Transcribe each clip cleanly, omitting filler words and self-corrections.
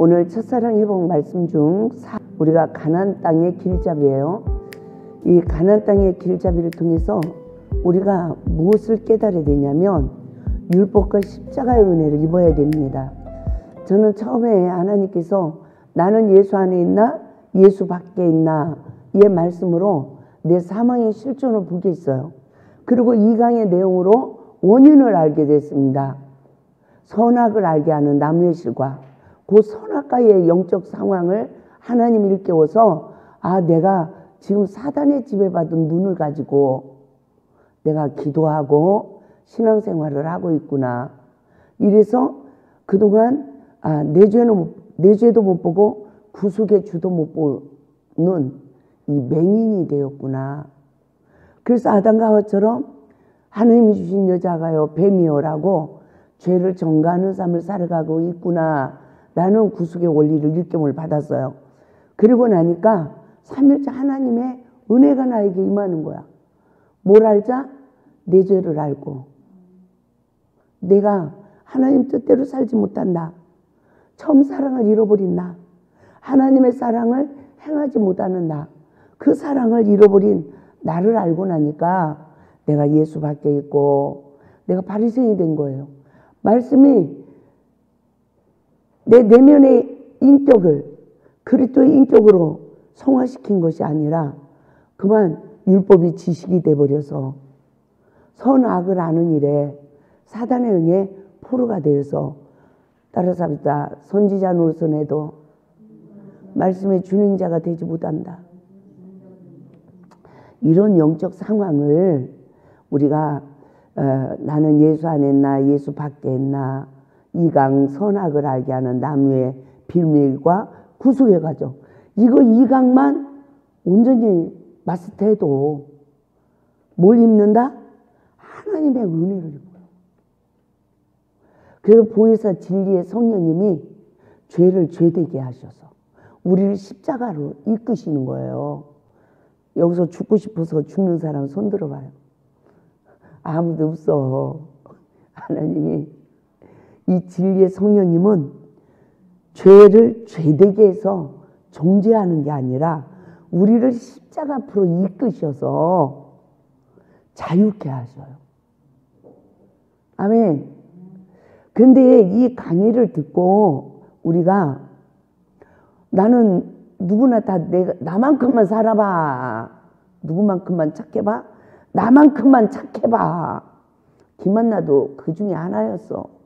오늘 첫사랑 회복 말씀 중 우리가 가나안 땅의 길잡이에요. 이 가나안 땅의 길잡이를 통해서 우리가 무엇을 깨달아야 되냐면 율법과 십자가의 은혜를 입어야 됩니다. 저는 처음에 하나님께서 나는 예수 안에 있나 예수 밖에 있나 이 말씀으로 내 사망의 실존을 보게 했어요. 그리고 이 강의 내용으로 원인을 알게 됐습니다. 선악을 알게 하는 나무의 실과 그 선악과의 영적 상황을 하나님이 일깨워서 내가 지금 사단의 지배받은 눈을 가지고 내가 기도하고 신앙생활을 하고 있구나. 이래서 그동안 내 죄도 못 보고 구속의 주도 못 보는 이 맹인이 되었구나. 그래서 아담과 하와처럼 하나님이 주신 여자가요 뱀이요라고 죄를 전가하는 삶을 살아가고 있구나 라는 구속의 원리를 일깨움을 받았어요. 그리고 나니까 3일째 하나님의 은혜가 나에게 임하는 거야. 뭘 알자? 내 죄를 알고 내가 하나님 뜻대로 살지 못한다. 처음 사랑을 잃어버린 나, 하나님의 사랑을 행하지 못하는 나, 그 사랑을 잃어버린 나를 알고 나니까 내가 예수 밖에 있고 내가 바리새인이 된 거예요. 말씀이 내 내면의 인격을 그리스도의 인격으로 성화시킨 것이 아니라 그만 율법이 지식이 돼버려서 선악을 아는 일에 사단의 영에 포로가 되어서 따라서 합니다. 선지자 노릇은 말씀의 준행자가 되지 못한다. 이런 영적 상황을 우리가 나는 예수 안에 있나 예수 밖에 있나 이강 선악을 알게 하는 나무의 비밀과 구속의 과정, 이거 이강만 온전히 마스터해도 뭘 입는다? 하나님의 은혜를 입어요. 그래서 보혜사 진리의 성령님이 죄를 죄되게 하셔서 우리를 십자가로 이끄시는 거예요. 여기서 죽고 싶어서 죽는 사람 손 들어봐요. 아무도 없어. 하나님이 이 진리의 성령님은 죄를 죄되게 해서 정죄하는 게 아니라 우리를 십자가 앞으로 이끄셔서 자유케 하셔요. 아멘. 근데 이 강의를 듣고 우리가 나는 누구나 다 나만큼만 살아봐. 누구만큼만 착해봐. 나만큼만 착해봐. 김한나도 그 중에 하나였어.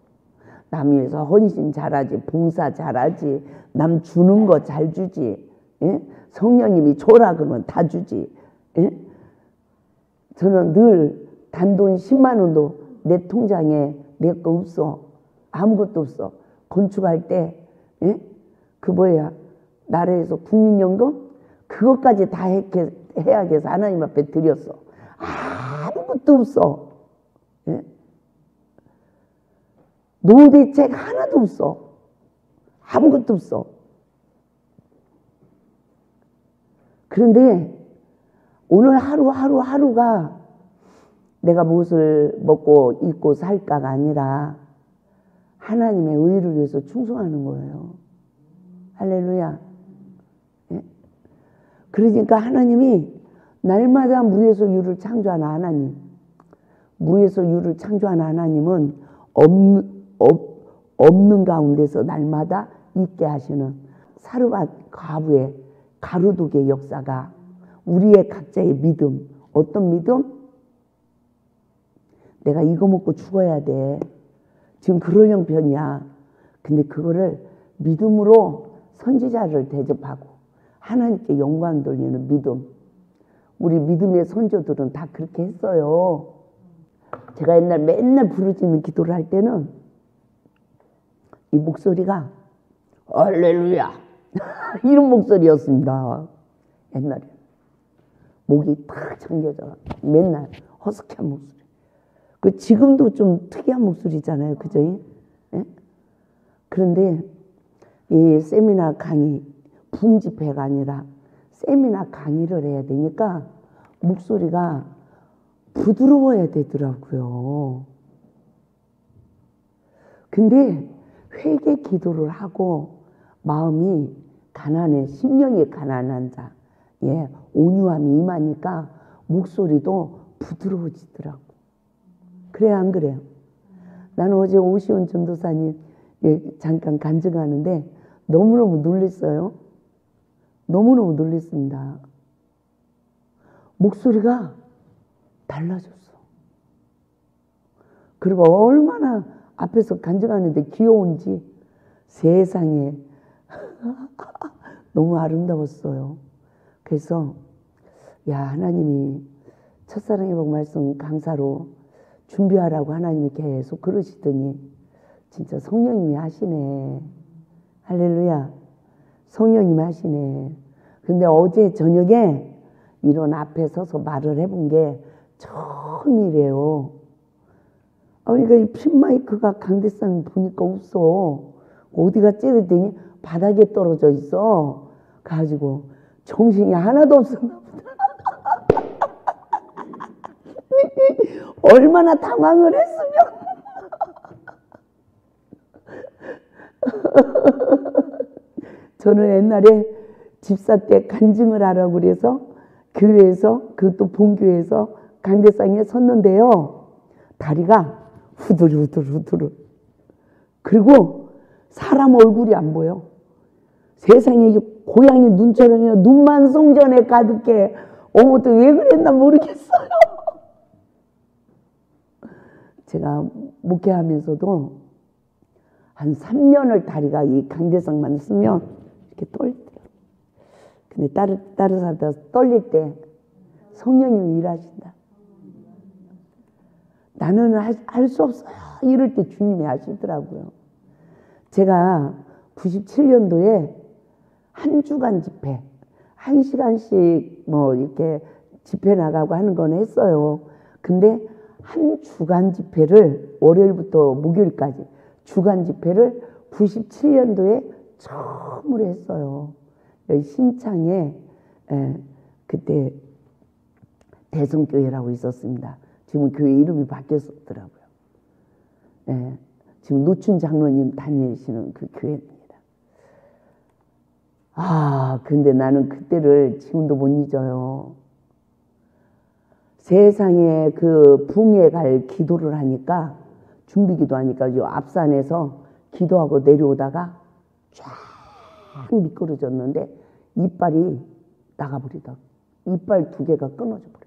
남 위해서 헌신 잘하지, 봉사 잘하지, 남 주는 거 잘 주지, 예? 성령님이 줘라 그러면 다 주지. 예? 저는 늘 단돈 10만 원도 내 통장에 내 거 없어. 아무것도 없어. 건축할 때 그 뭐야 나라에서 국민연금 그것까지 다 해야 해서 하나님 앞에 드렸어. 아무것도 없어. 예? 노후대책 하나도 없어. 아무것도 없어. 그런데 오늘 하루가 내가 무엇을 먹고 입고 살까가 아니라 하나님의 의를 위해서 충성하는 거예요. 할렐루야. 예? 그러니까 하나님이 날마다 물에서 유를 창조하는 하나님, 물에서 유를 창조하는 하나님은 없는 가운데서 날마다 있게 하시는 사르밧 과부의 가루독의 역사가 우리의 각자의 믿음, 어떤 믿음? 내가 이거 먹고 죽어야 돼. 지금 그럴 형편이야. 근데 그거를 믿음으로 선지자를 대접하고 하나님께 영광 돌리는 믿음. 우리 믿음의 선조들은 다 그렇게 했어요. 제가 옛날 맨날 부르짖는 기도를 할 때는 이 목소리가 할렐루야 이런 목소리였습니다. 옛날에 목이 탁 잠겨져 맨날 허스키한 목소리. 그 지금도 좀 특이한 목소리잖아요, 그죠? 예? 그런데 이 세미나 강의 붕집회가 아니라 세미나 강의를 해야 되니까 목소리가 부드러워야 되더라고요. 근데 회개 기도를 하고 마음이 가난해, 심령이 가난한 자, 예, 온유함이 임하니까 목소리도 부드러워지더라고. 그래 안 그래요? 나는 어제 오시온 전도사님 잠깐 간증하는데 너무너무 놀랐어요. 너무너무 놀랐습니다. 목소리가 달라졌어. 그리고 얼마나 앞에서 간증하는데 귀여운지 세상에 너무 아름다웠어요. 그래서 야, 하나님이 첫사랑의 복 말씀 강사로 준비하라고 하나님이 계속 그러시더니 진짜 성령님이 하시네. 할렐루야. 성령님이 하시네. 근데 어제 저녁에 이런 앞에 서서 말을 해본 게 처음이래요. 그러니까 이 핀마이크가 강대상 보니까 없어. 어디 갔지? 그랬더니 바닥에 떨어져 있어. 가지고 정신이 하나도 없었나 보다. 얼마나 당황을 했으면. 저는 옛날에 집사 때 간증을 하라고 그래서 교회에서 그것도 본교회에서 강대상에 섰는데요. 다리가 후들후들. 그리고 사람 얼굴이 안 보여. 세상에 고양이 눈처럼요. 눈만 송전에 가득해. 어머 또 왜 그랬나 모르겠어요. 제가 목회하면서도 한 3년을 다리가 이 강대상만 쓰면 이렇게 떨대요. 근데 다른 사람 떨릴 때 성령님이 일하신다. 나는 할 수 없어요. 이럴 때 주님이 하시더라고요. 제가 97년도에 한 주간 집회, 1시간씩 뭐 이렇게 집회 나가고 하는 건 했어요. 근데 한 주간 집회를 월요일부터 목요일까지 주간 집회를 97년도에 처음으로 했어요. 여기 신창에 그때 대성교회라고 있었습니다. 지금 교회 이름이 바뀌었더라고요. 지금 노춘 장로님 다니시는 그 교회입니다. 근데 나는 그때를 지금도 못 잊어요. 세상에 그 붕에 갈 기도를 하니까 준비기도 하니까 요 앞산에서 기도하고 내려오다가 쫙 미끄러졌는데 이빨이 나가버리더라고. 이빨 2개가 끊어져 버려.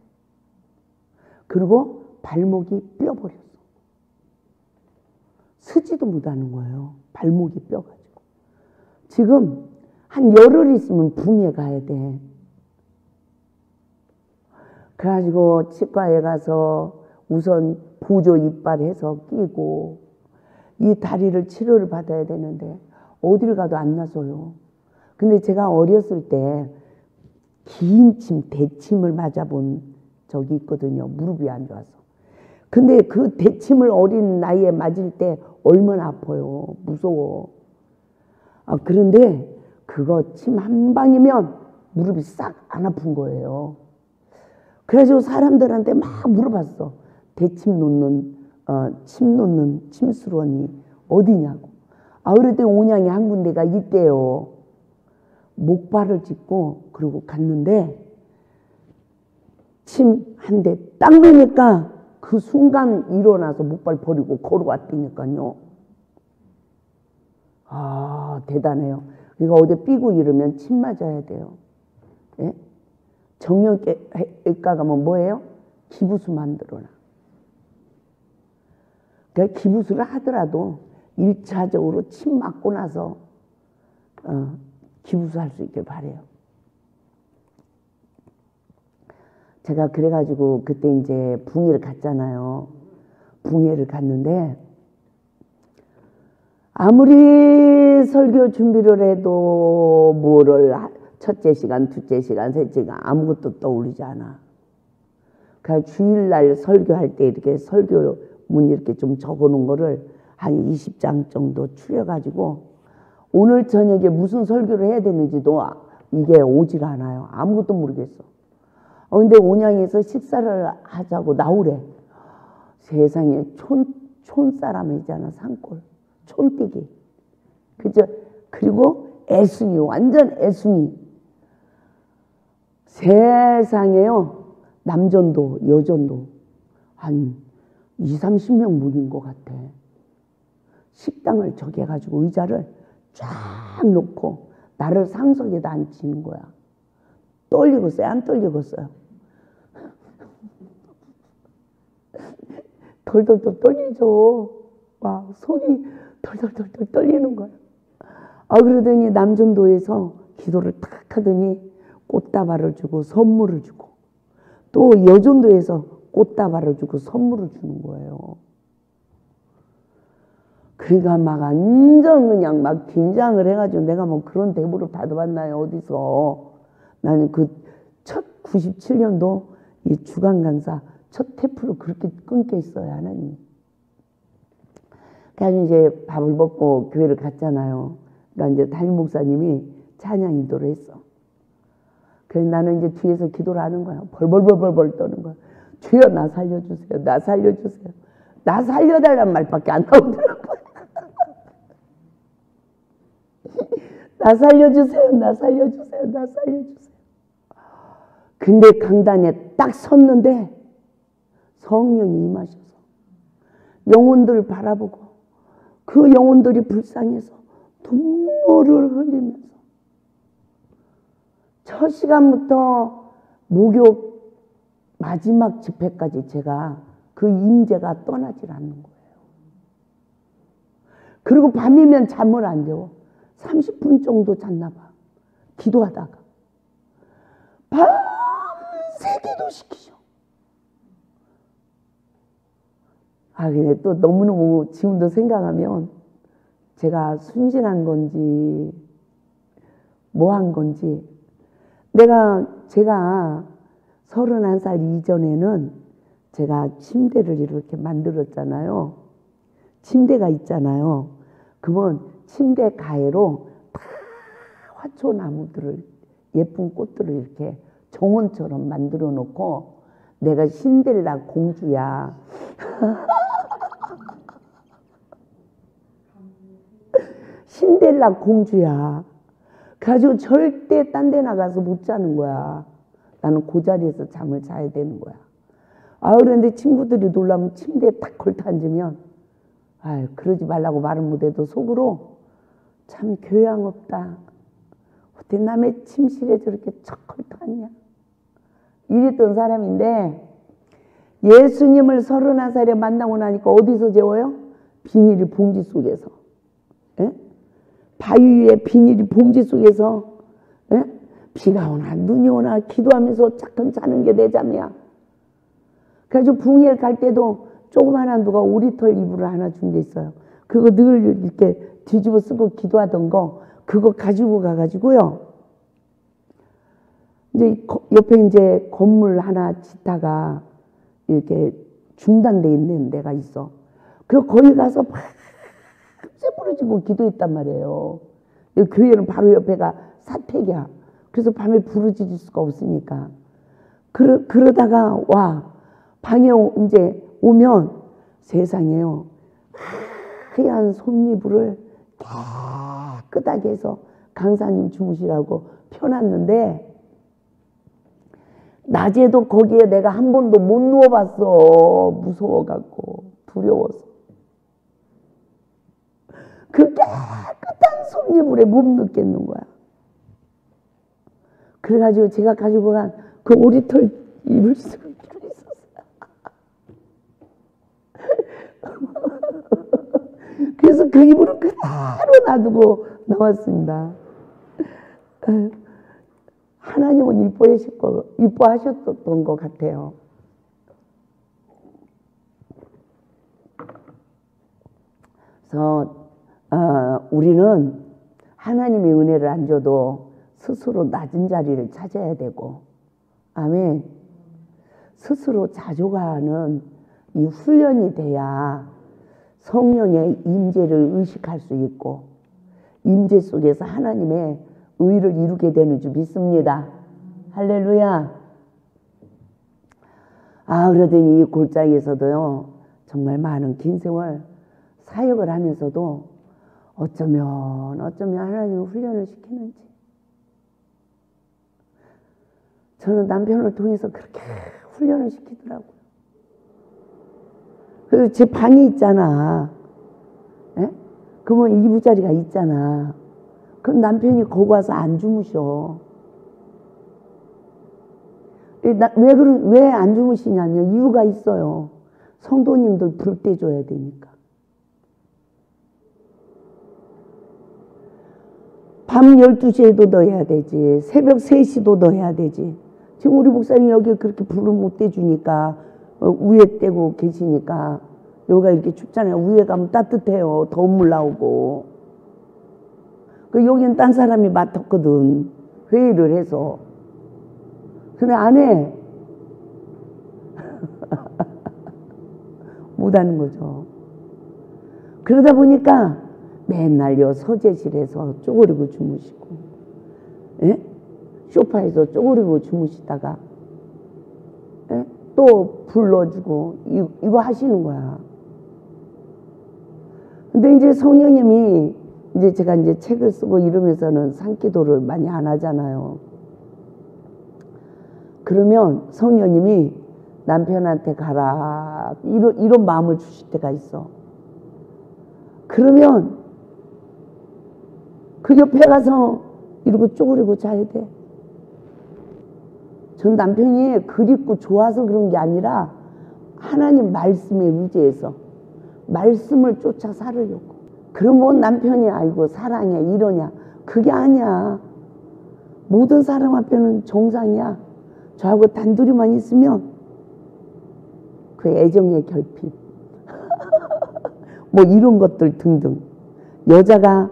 그리고 발목이 뼈버렸어. 쓰지도 못하는 거예요. 발목이 뼈가지고. 지금 한 열흘 있으면 붕에 가야 돼. 그래가지고 치과에 가서 우선 보조 이빨 해서 끼고 이 다리를 치료를 받아야 되는데 어딜 가도 안 나서요. 근데 제가 어렸을 때 긴 침, 대침을 맞아본 적이 있거든요. 무릎이 안 좋아서. 근데 그 대침을 어린 나이에 맞을 때 얼마나 아파요. 무서워. 그런데 그거 침 한 방이면 무릎이 싹 안 아픈 거예요. 그래가지고 사람들한테 막 물어봤어. 대침 놓는, 침 놓는 침수원이 어디냐고. 그럴 때 온양에 한 군데가 있대요. 목발을 짚고 그러고 갔는데 침 한 대 딱 놓으니까 그 순간 일어나서 목발 버리고 걸어왔다니까요. 대단해요. 그러니까 어디 삐고 이러면 침 맞아야 돼요. 예? 정형외과 가면 뭐예요? 기부수 만들어놔. 그러니까 기부수를 하더라도 1차적으로 침 맞고 나서 기부수 할 수 있길 바래요. 제가 그래가지고 그때 이제 붕해를 갔잖아요. 붕해를 갔는데 아무리 설교 준비를 해도 뭐를 첫째 시간, 둘째 시간, 셋째 시간 아무것도 떠오르지 않아. 그러니까 주일날 설교할 때 이렇게 설교문 이렇게 좀 적어놓은 거를 한 20장 정도 추려가지고 오늘 저녁에 무슨 설교를 해야 되는지도 이게 오질 않아요. 아무것도 모르겠어. 근데 온양에서 식사를 하자고 나오래. 세상에 촌사람이잖아. 산골. 촌띠기. 그죠? 그리고 애순이, 완전 애순이. 세상에요. 남전도 여전도 한 20, 30명 모인 것 같아. 식당을 저기 해가지고 의자를 쫙 놓고 나를 상석에다 앉히는 거야. 떨리겠어요? 안 떨리겠어요? 덜덜덜 떨리죠. 막 속이 덜덜덜 떨리는 거야. 그러더니 남전도에서 기도를 탁 하더니 꽃다발을 주고 선물을 주고, 또 여전도에서 꽃다발을 주고 선물을 주는 거예요. 그러니까 막 완전 그냥 막 긴장을 해가지고, 내가 뭐 그런 대우를 받아봤나요 어디서. 나는 그 첫 97년도 이 주간 강사 첫 테프를 그렇게 끊겨 있어요, 하나님. 그래서 이제 밥을 먹고 교회를 갔잖아요. 그러니까 이제 담임 목사님이 찬양 인도를 했어. 그래서 나는 이제 뒤에서 기도를 하는 거야. 벌벌벌벌 떠는 거야. 주여 나 살려주세요. 나 살려주세요. 나 살려달라는 말밖에 안 나오더라고요. 나 살려주세요. 나 살려주세요. 나 살려주세요. 근데 강단에 딱 섰는데 성령이 임하셔서 영혼들을 바라보고 그 영혼들이 불쌍해서 눈물을 흘리면서 첫 시간부터 목욕 마지막 집회까지 제가 그 임재가 떠나질 않는 거예요. 그리고 밤이면 잠을 안 재워. 30분 정도 잤나 봐. 기도하다가 밤새 기도시키죠. 근데 또 너무너무 지금도 생각하면 제가 순진한 건지 뭐 한 건지, 제가 31살 이전에는 제가 침대를 이렇게 만들었잖아요. 침대가 있잖아요. 그러면 침대 가해로 다 화초나무들을, 예쁜 꽃들을 이렇게 정원처럼 만들어 놓고, 내가 신데렐라 공주야. 신데렐라 공주야. 그래가지고 절대 딴 데 나가서 못 자는 거야. 나는 그 자리에서 잠을 자야 되는 거야. 그런데 친구들이 놀라면 침대에 딱 걸터 앉으면, 그러지 말라고 말은 못해도 속으로 참 교양 없다. 어떻게 남의 침실에 저렇게 척 걸터 앉냐. 이랬던 사람인데, 예수님을 31살에 만나고 나니까 어디서 재워요? 비닐이 봉지 속에서. 예? 바위 위에 비닐이 봉지 속에서, 예? 비가 오나 눈이 오나 기도하면서 잠깐 자는 게 내 잠이야. 그래서 붕괴를 갈 때도 조그만한 누가 오리털 이불을 하나 준 게 있어요. 그거 늘 이렇게 뒤집어 쓰고 기도하던 거, 그거 가지고 가가지고요. 이제 옆에 이제 건물 하나 짓다가 이렇게 중단돼 있는 데가 있어. 그리고 거기 가서 막 쇠부러지고 기도했단 말이에요. 교회는 바로 옆에가 사택이야. 그래서 밤에 부르짖을 수가 없으니까. 그러다가 방에 이제 오면 세상에요. 하얀 솜이불을 깨끗하게 해서 강사님 주무시라고 펴놨는데, 낮에도 거기에 내가 한 번도 못 누워봤어. 무서워갖고 두려워서. 그 깨끗한 솜이불에 못 넣겠는 거야. 그래가지고 제가 가지고 간 그 오리털 이불 쓰고 있었어요. 그래서 그 이불을 그대로 놔두고 나왔습니다. 하나님은 이뻐하셨던 것 같아요. 그래서 우리는 하나님의 은혜를 안 줘도 스스로 낮은 자리를 찾아야 되고, 아멘. 스스로 자족하는 이 훈련이 돼야 성령의 임재를 의식할 수 있고, 임재 속에서 하나님의 의를 이루게 되는 줄 믿습니다. 할렐루야. 그러더니 이 골짜기에서도요, 정말 많은 긴 세월 사역을 하면서도 어쩌면 하나님은 훈련을 시키는지. 저는 남편을 통해서 그렇게 훈련을 시키더라고요. 그래서 제 방이 있잖아. 예? 그러면 이부자리가 있잖아. 그럼 남편이 거기 와서 안 주무셔. 왜 안 주무시냐면 이유가 있어요. 성도님들 불 떼줘야 되니까. 밤 12시에도 넣어야 되지. 새벽 3시도 넣어야 되지. 지금 우리 목사님 여기 그렇게 불을 못 떼주니까 위에 떼고 계시니까 여기가 이렇게 춥잖아요. 위에 가면 따뜻해요. 더운 물 나오고. 여기는 딴 사람이 맡았거든. 회의를 해서. 근데 안 해. 못하는 거죠. 그러다 보니까 맨날요 서재실에서 쪼그리고 주무시고, 예? 소파에서 쪼그리고 주무시다가, 예? 또 불러주고 이거 하시는 거야. 근데 이제 성령님이 이제 제가 이제 책을 쓰고 이러면서는 산기도를 많이 안 하잖아요. 그러면 성령님이 남편한테 가라 이런 마음을 주실 때가 있어. 그러면 그 옆에 가서 이러고 쪼그리고 자야 돼. 전 남편이 그립고 좋아서 그런 게 아니라 하나님 말씀에 의지해서 말씀을 쫓아 살으려고. 그러면 남편이 아이고 사랑해 이러냐. 그게 아니야. 모든 사람 앞에는 정상이야. 저하고 단둘이만 있으면 그 애정의 결핍 뭐 이런 것들 등등. 여자가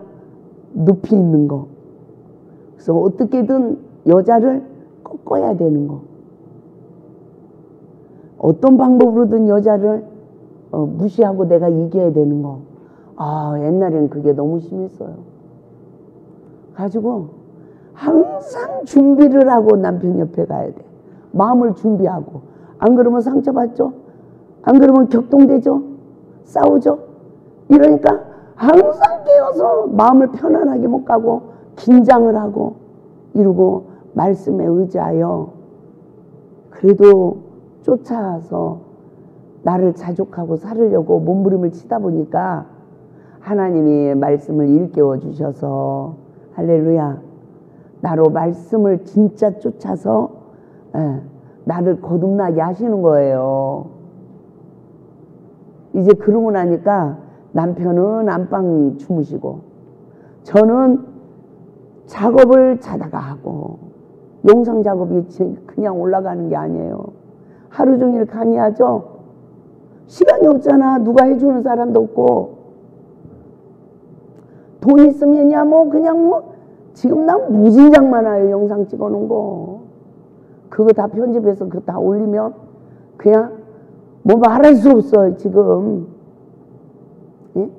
높이 있는 거. 그래서 어떻게든 여자를 꺾어야 되는 거. 어떤 방법으로든 여자를 무시하고 내가 이겨야 되는 거. 아, 옛날에는 그게 너무 심했어요. 가지고 항상 준비를 하고 남편 옆에 가야 돼. 마음을 준비하고. 안 그러면 상처받죠? 안 그러면 격동되죠? 싸우죠? 이러니까 항상 깨어서 마음을 편안하게 못 가고 긴장을 하고 이러고 말씀에 의지하여 그래도 쫓아서 나를 자족하고 살으려고 몸부림을 치다 보니까 하나님이 말씀을 일깨워 주셔서 할렐루야, 나로 말씀을 진짜 쫓아서 나를 거듭나게 하시는 거예요. 이제 그러고 나니까 남편은 안방 주무시고 저는 작업을 자다가 하고, 영상 작업이 그냥 올라가는 게 아니에요. 하루 종일 강의하죠. 시간이 없잖아. 누가 해주는 사람도 없고. 돈 있으면야 뭐 그냥 뭐 지금 난 무진장 많아요. 영상 찍어놓은 거. 그거 다 편집해서 그거 다 올리면 그냥 뭐 말할 수 없어요. 지금. 예?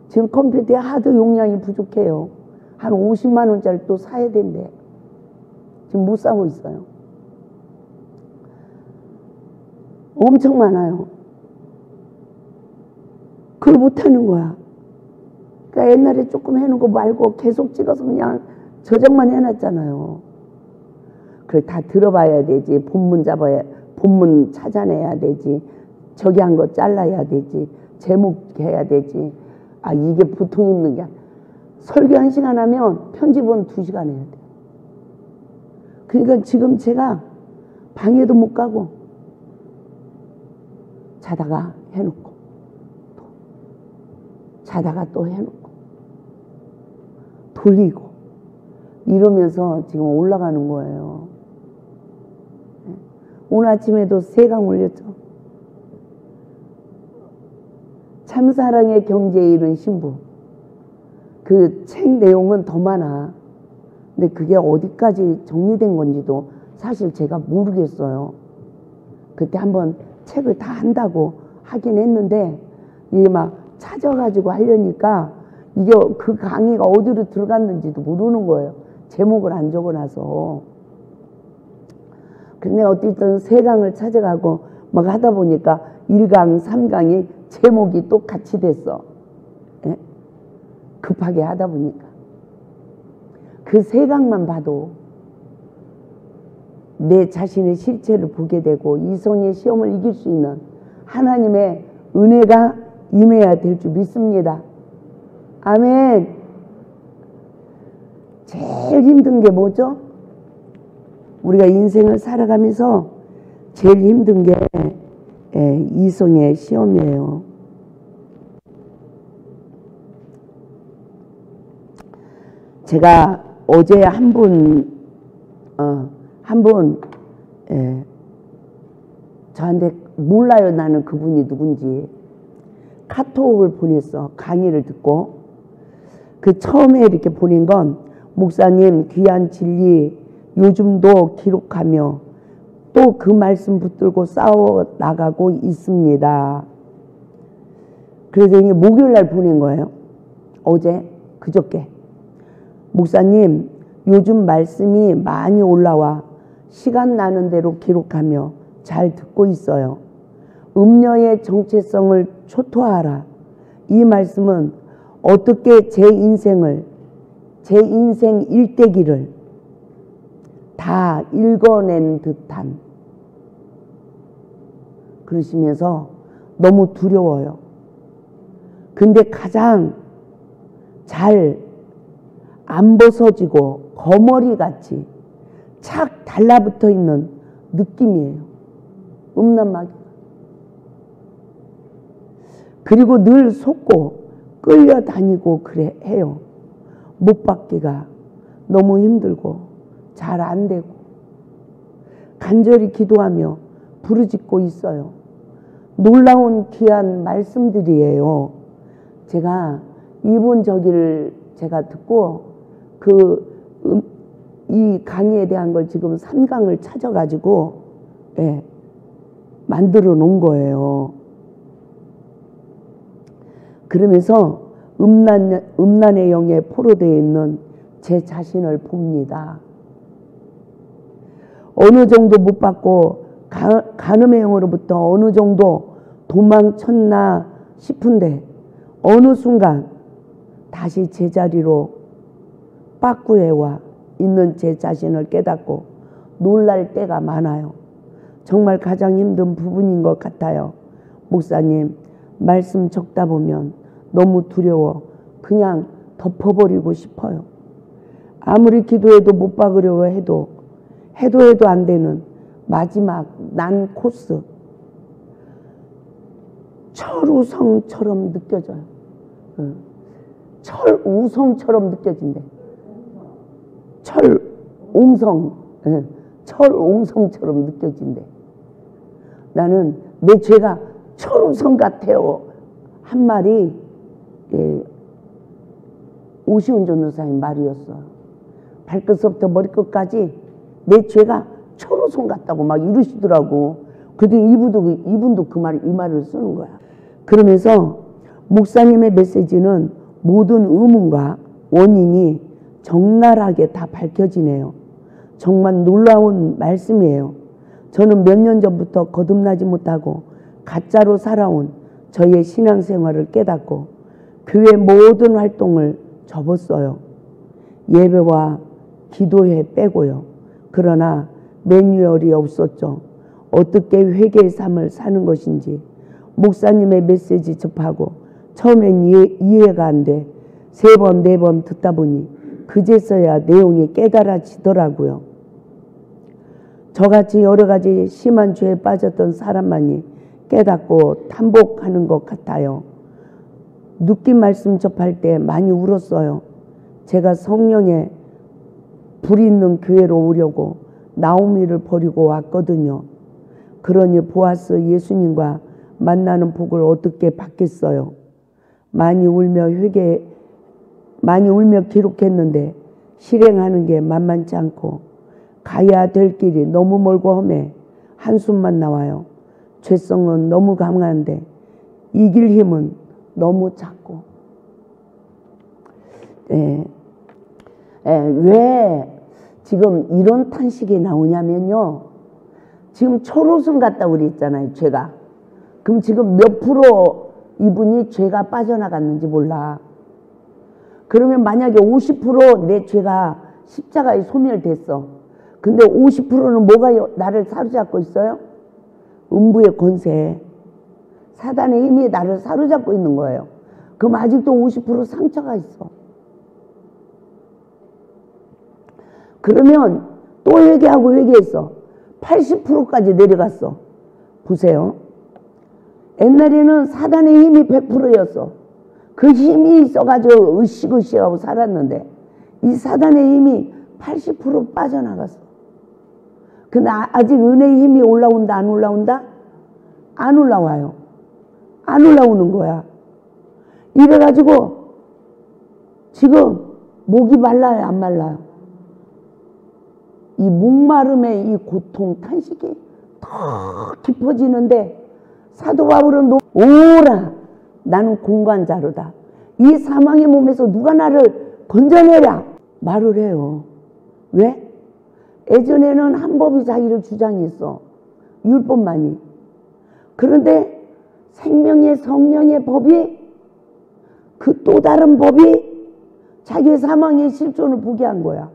지금 컴퓨터에 하드 용량이 부족해요. 한 50만 원짜리 또 사야 된대. 지금 못 사고 있어요. 엄청 많아요. 그걸 못하는 거야. 그러니까 옛날에 조금 해놓은 거 말고 계속 찍어서 그냥 저장만 해놨잖아요. 그걸 다 들어봐야 되지. 본문 찾아내야 되지. 저기 한 거 잘라야 되지. 제목 해야 되지. 아, 이게 보통 있는 게 아니야. 설교 1시간 하면 편집은 2시간 해야 돼. 그러니까 지금 제가 방에도 못 가고 자다가 해놓고 또 자다가 또 해놓고 돌리고 이러면서 지금 올라가는 거예요. 오늘 아침에도 3강 올렸죠. 참사랑의 경제에 이른 신부. 그 책 내용은 더 많아. 근데 그게 어디까지 정리된 건지도 사실 제가 모르겠어요. 그때 한번 책을 다 한다고 하긴 했는데 이게 막 찾아가지고 하려니까 이게 그 강의가 어디로 들어갔는지도 모르는 거예요. 제목을 안 적어놔서. 근데 어쨌든 3강을 찾아가고 막 하다 보니까 1강, 3강이 제목이 똑같이 됐어. 예? 급하게 하다 보니까 그 생각만 봐도 내 자신의 실체를 보게 되고 이성의 시험을 이길 수 있는 하나님의 은혜가 임해야 될 줄 믿습니다. 아멘. 제일 힘든 게 뭐죠? 우리가 인생을 살아가면서 제일 힘든 게 이성의 시험이에요. 제가 어제 한 분 저한테 몰라요. 나는 그분이 누군지. 카톡을 보냈어. 강의를 듣고. 그 처음에 이렇게 보낸 건 목사님 귀한 진리 요즘도 기록하며 또 그 말씀 붙들고 싸워 나가고 있습니다. 그래서 이게 목요일 날 보낸 거예요. 어제 그저께. 목사님 요즘 말씀이 많이 올라와 시간 나는 대로 기록하며 잘 듣고 있어요. 음녀의 정체성을 초토화하라. 이 말씀은 어떻게 제 인생 일대기를 다 읽어낸 듯한 그러시면서 너무 두려워요. 근데 가장 잘 안 벗어지고 거머리같이 착 달라붙어 있는 느낌이에요. 음란마귀. 그리고 늘 속고 끌려다니고 그래 해요. 못 받기가 너무 힘들고 잘 안 되고 간절히 기도하며 부르짖고 있어요. 놀라운 귀한 말씀들이에요. 제가 이분 저기를 제가 듣고 이 강의에 대한 걸 지금 3강을 찾아가지고 만들어 놓은 거예요. 그러면서 음란의 영에 포로되어 있는 제 자신을 봅니다. 어느 정도 못 받고 간음의 영으로부터 어느 정도 도망쳤나 싶은데 어느 순간 다시 제자리로 빠꾸해와 있는 제 자신을 깨닫고 놀랄 때가 많아요. 정말 가장 힘든 부분인 것 같아요. 목사님, 말씀 적다 보면 너무 두려워 그냥 덮어버리고 싶어요. 아무리 기도해도 못 박으려고 해도 안 되는 마지막 난 코스. 철우성처럼 느껴져요. 철우성처럼 느껴진대. 철옹성처럼 느껴진대. 나는 내 죄가 철우성 같아요. 한 말이 오시훈 전도사님 말이었어요. 발끝부터 머리끝까지 내 죄가 철우성 같다고 막 이러시더라고. 그래도 이분도 이 말을 쓰는 거야. 그러면서 목사님의 메시지는 모든 의문과 원인이 적나라하게 다 밝혀지네요. 정말 놀라운 말씀이에요. 저는 몇 년 전부터 거듭나지 못하고 가짜로 살아온 저의 신앙생활을 깨닫고 교회 모든 활동을 접었어요. 예배와 기도회 빼고요. 그러나 매뉴얼이 없었죠. 어떻게 회개의 삶을 사는 것인지 목사님의 메시지 접하고 처음엔 이해가 안 돼. 3번, 4번 듣다 보니 그제서야 내용이 깨달아지더라고요. 저같이 여러 가지 심한 죄에 빠졌던 사람만이 깨닫고 탐복하는 것 같아요. 눕긴 말씀 접할 때 많이 울었어요. 제가 성령에 불이 있는 교회로 오려고 나오미를 버리고 왔거든요. 그러니 보아스 예수님과 만나는 복을 어떻게 받겠어요. 많이 울며 기록했는데 실행하는 게 만만치 않고 가야 될 길이 너무 멀고 험해 한숨만 나와요. 죄성은 너무 강한데 이길 힘은 너무 작고. 왜 지금 이런 탄식이 나오냐면요. 지금 초로승 같다고 그랬잖아요. 죄가. 그럼 지금 몇 프로 이분이 죄가 빠져나갔는지 몰라. 그러면 만약에 50% 내 죄가 십자가에 소멸됐어. 근데 50%는 뭐가 나를 사로잡고 있어요? 음부의 권세, 사단의 힘이 나를 사로잡고 있는 거예요. 그럼 아직도 50% 상처가 있어. 그러면 또 회개하고 회개했어. 80%까지 내려갔어. 보세요. 옛날에는 사단의 힘이 100%였어. 그 힘이 있어가지고 으쌰으쌰하고 살았는데 이 사단의 힘이 80% 빠져나갔어. 근데 아직 은혜의 힘이 올라온다 안 올라온다? 안 올라와요. 안 올라오는 거야. 이래가지고 지금 목이 말라요 안 말라요? 이 목마름의 이 고통 탄식이 더 깊어지는데 사도 바울은 오라 나는 공관자로다. 이 사망의 몸에서 누가 나를 건져내랴 말을 해요. 왜? 예전에는 한 법이 자기를 주장했어. 율법만이. 그런데 생명의 성령의 법이 그 또 다른 법이 자기의 사망의 실존을 보게 한 거야.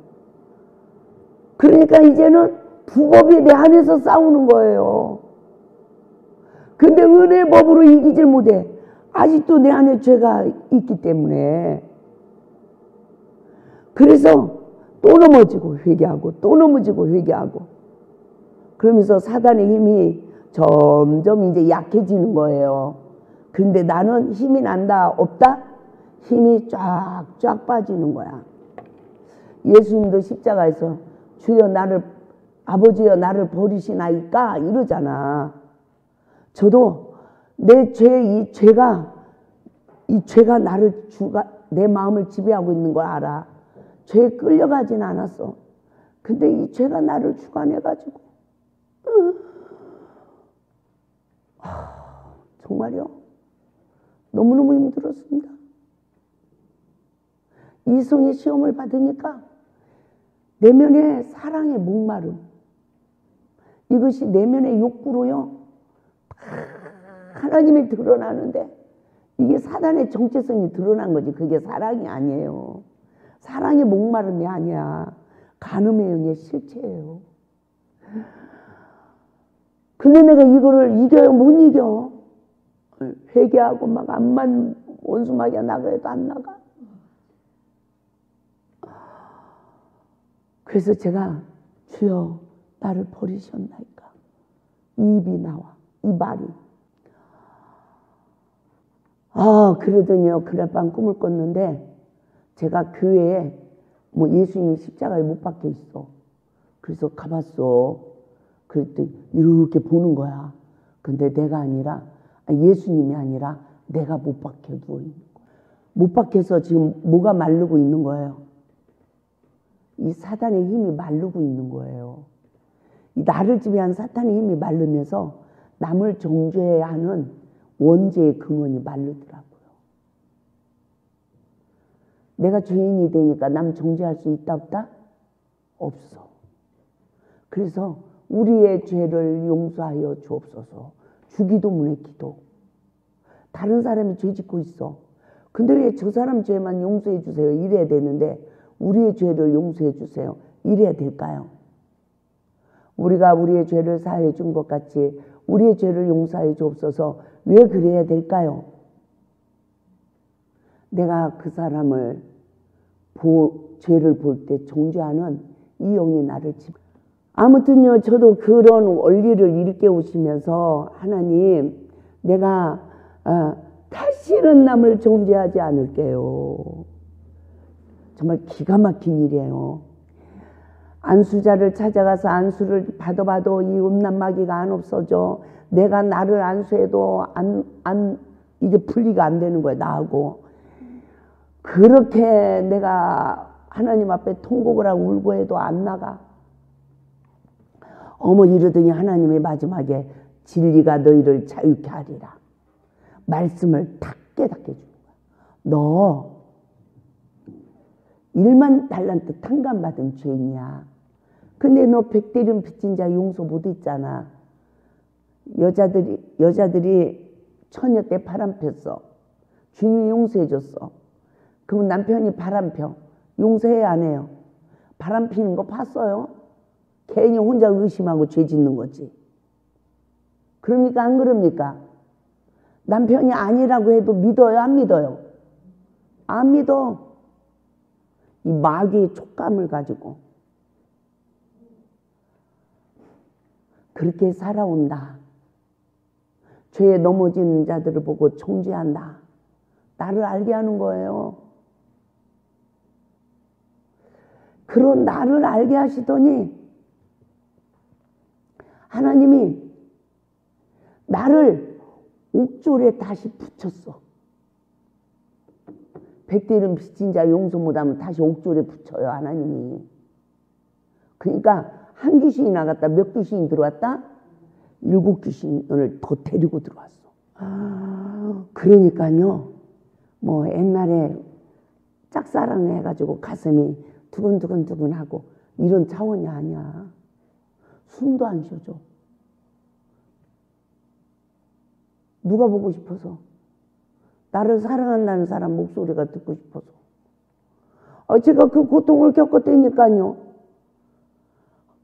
그러니까 이제는 두 법이 내 안에서 싸우는 거예요. 근데 은혜의 법으로 이기질 못해. 아직도 내 안에 죄가 있기 때문에. 그래서 또 넘어지고 회개하고 또 넘어지고 회개하고 그러면서 사단의 힘이 점점 이제 약해지는 거예요. 그런데 나는 힘이 난다 없다? 힘이 쫙쫙 빠지는 거야. 예수님도 십자가에서 주여 나를 아버지여 나를 버리시나이까 이러잖아. 저도 내 죄, 이 죄가 나를 내 마음을 지배하고 있는 걸 알아. 죄에 끌려가진 않았어. 근데 이 죄가 나를 주관해가지고 정말요? 너무너무 힘들었습니다. 이성의 시험을 받으니까 내면의 사랑의 목마름, 이것이 내면의 욕구로요 하나님이 드러나는데 이게 사단의 정체성이 드러난 거지. 그게 사랑이 아니에요. 사랑의 목마름이 아니야. 간음의 영의 실체예요. 근데 내가 이거를 이겨요? 못 이겨. 회개하고 막 암만 원수마귀가 나가도 안 나가. 그래서 제가 주여 나를 버리셨나이까. 입이 나와. 이 말이. 그러더니요. 그날 밤 꿈을 꿨는데 제가 교회에 뭐 예수님이 십자가에 못 박혀 있어. 그래서 가봤어. 그랬더니 이렇게 보는 거야. 근데 내가 아니라 예수님이 아니라 내가 못 박혀 누워 있는 거야. 못 박혀서 지금 뭐가 마르고 있는 거예요. 이 사단의 힘이 마르고 있는 거예요. 이 나를 지배한 사탄의 힘이 마르면서 남을 정죄해야 하는 원죄의 근원이 마르더라고요. 내가 죄인이 되니까 남 정죄할 수 있다 없다? 없어. 그래서 우리의 죄를 용서하여 주옵소서. 주기도문의 기도. 다른 사람이 죄 짓고 있어. 근데 왜 저 사람 죄만 용서해 주세요 이래야 되는데 우리의 죄를 용서해 주세요 이래야 될까요? 우리가 우리의 죄를 사하여 준 것 같이 우리의 죄를 용서하여 주옵소서. 왜 그래야 될까요? 내가 그 사람을 죄를 볼 때 정죄하는 이 영이 나를 아무튼요 저도 그런 원리를 일깨우시면서 하나님 내가 다시는 남을 정죄하지 않을게요. 정말 기가 막힌 일이에요. 안수자를 찾아가서 안수를 받아봐도 이 음란마귀가 안 없어져. 내가 나를 안수해도 이게 분리가 안 되는 거야 나하고. 그렇게 내가 하나님 앞에 통곡을 하고 울고 해도 안 나가. 어머 이러더니 하나님이 마지막에 진리가 너희를 자유케 하리라. 말씀을 탁 깨닫게 주는 거야. 너 1만 달란트 탕감받은 죄인이야. 근데 너 100대름 빚진 자 용서 못했잖아. 여자들이 처녀 때 바람 폈어. 주님이 용서해줬어. 그러면 남편이 바람 펴. 용서해야 안 해요? 바람 피는 거 봤어요? 괜히 혼자 의심하고 죄 짓는 거지. 그럽니까 안 그럽니까? 남편이 아니라고 해도 믿어요 안 믿어요? 안 믿어. 이 마귀의 촉감을 가지고 그렇게 살아온다. 죄에 넘어진 자들을 보고 정죄한다. 나를 알게 하는 거예요. 그런 나를 알게 하시더니 하나님이 나를 옥졸에 다시 붙였어. 백대는 빚진 자 용서 못하면 다시 옥졸에 붙여요 하나님이. 그러니까 한 귀신이 나갔다 몇 귀신이 들어왔다? 7 귀신을 더 데리고 들어왔어. 그러니까요 뭐 옛날에 짝사랑 해가지고 가슴이 두근두근두근하고 이런 차원이 아니야. 숨도 안 쉬어줘. 누가 보고 싶어서? 나를 사랑한다는 사람 목소리가 듣고 싶어서. 제가 그 고통을 겪었다니까요.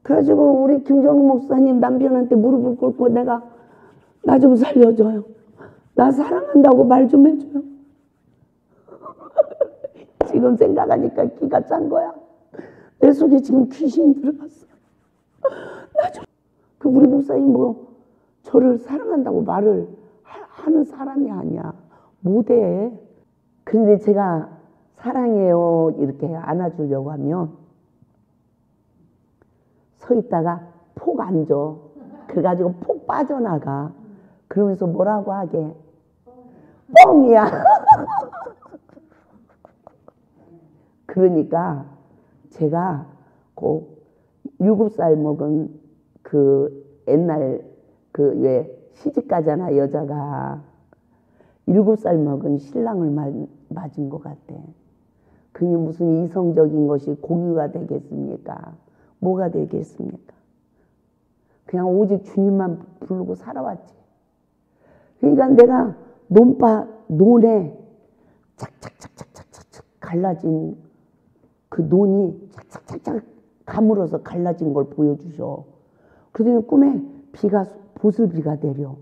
그래가지고 우리 김정우 목사님 남편한테 무릎을 꿇고 내가 나 좀 살려줘요. 나 사랑한다고 말 좀 해줘요. 지금 생각하니까 기가 찬 거야. 내 속에 지금 귀신이 들어갔어. 나 좀. 그 우리 목사님 뭐 저를 사랑한다고 말을 하는 사람이 아니야. 못해. 그런데 제가 사랑해요 이렇게 안아주려고 하면 서 있다가 폭 앉아. 그래가지고 폭 빠져나가. 그러면서 뭐라고 하게? 뻥이야. 그러니까 제가 꼭 7살 먹은 그 옛날 그 왜 시집 가잖아 여자가. 7살 먹은 신랑을 맞은 것 같아. 그게 무슨 이성적인 것이 공유가 되겠습니까? 뭐가 되겠습니까? 그냥 오직 주님만 부르고 살아왔지. 그러니까 내가 논에 착착착착착착 갈라진 그 논이 착착착착 가물어서 갈라진 걸 보여주셔. 그러더니 꿈에 비가 보슬비가 내려.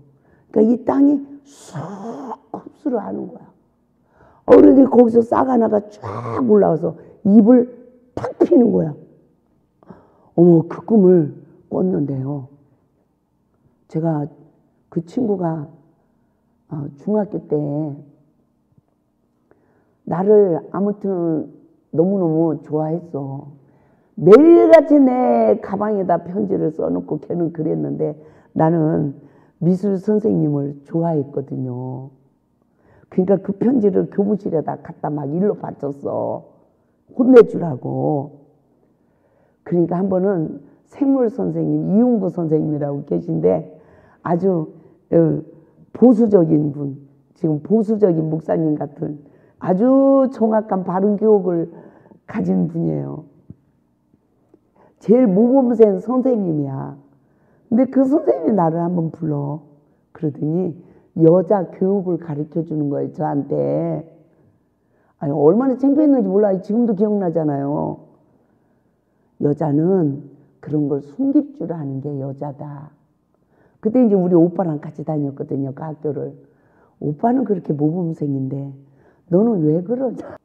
그러니까 이 땅이 쑥 흡수를 하는 거야. 어른이 거기서 싹 하나가 쫙 올라와서 입을 탁 피는 거야. 어머, 그 꿈을 꿨는데요. 제가 그 친구가 중학교 때 나를 아무튼 너무너무 좋아했어. 매일같이 내 가방에다 편지를 써놓고 걔는 그랬는데 나는 미술 선생님을 좋아했거든요. 그러니까 그 편지를 교무실에다 갖다 막 일로 바쳤어. 혼내주라고. 그러니까 한 번은 생물 선생님, 이용구 선생님이라고 계신데 아주 보수적인 분, 지금 보수적인 목사님 같은 아주 정확한 바른 교육을 가진 분이에요. 제일 모범생 선생님이야. 근데 그 선생님이 나를 한번 불러. 그러더니 여자 교육을 가르쳐 주는 거예요, 저한테. 아니, 얼마나 창피했는지 몰라. 지금도 기억나잖아요. 여자는 그런 걸 숨길 줄 아는 게 여자다. 그때 이제 우리 오빠랑 같이 다녔거든요, 그 학교를. 오빠는 그렇게 모범생인데 너는 왜 그러냐.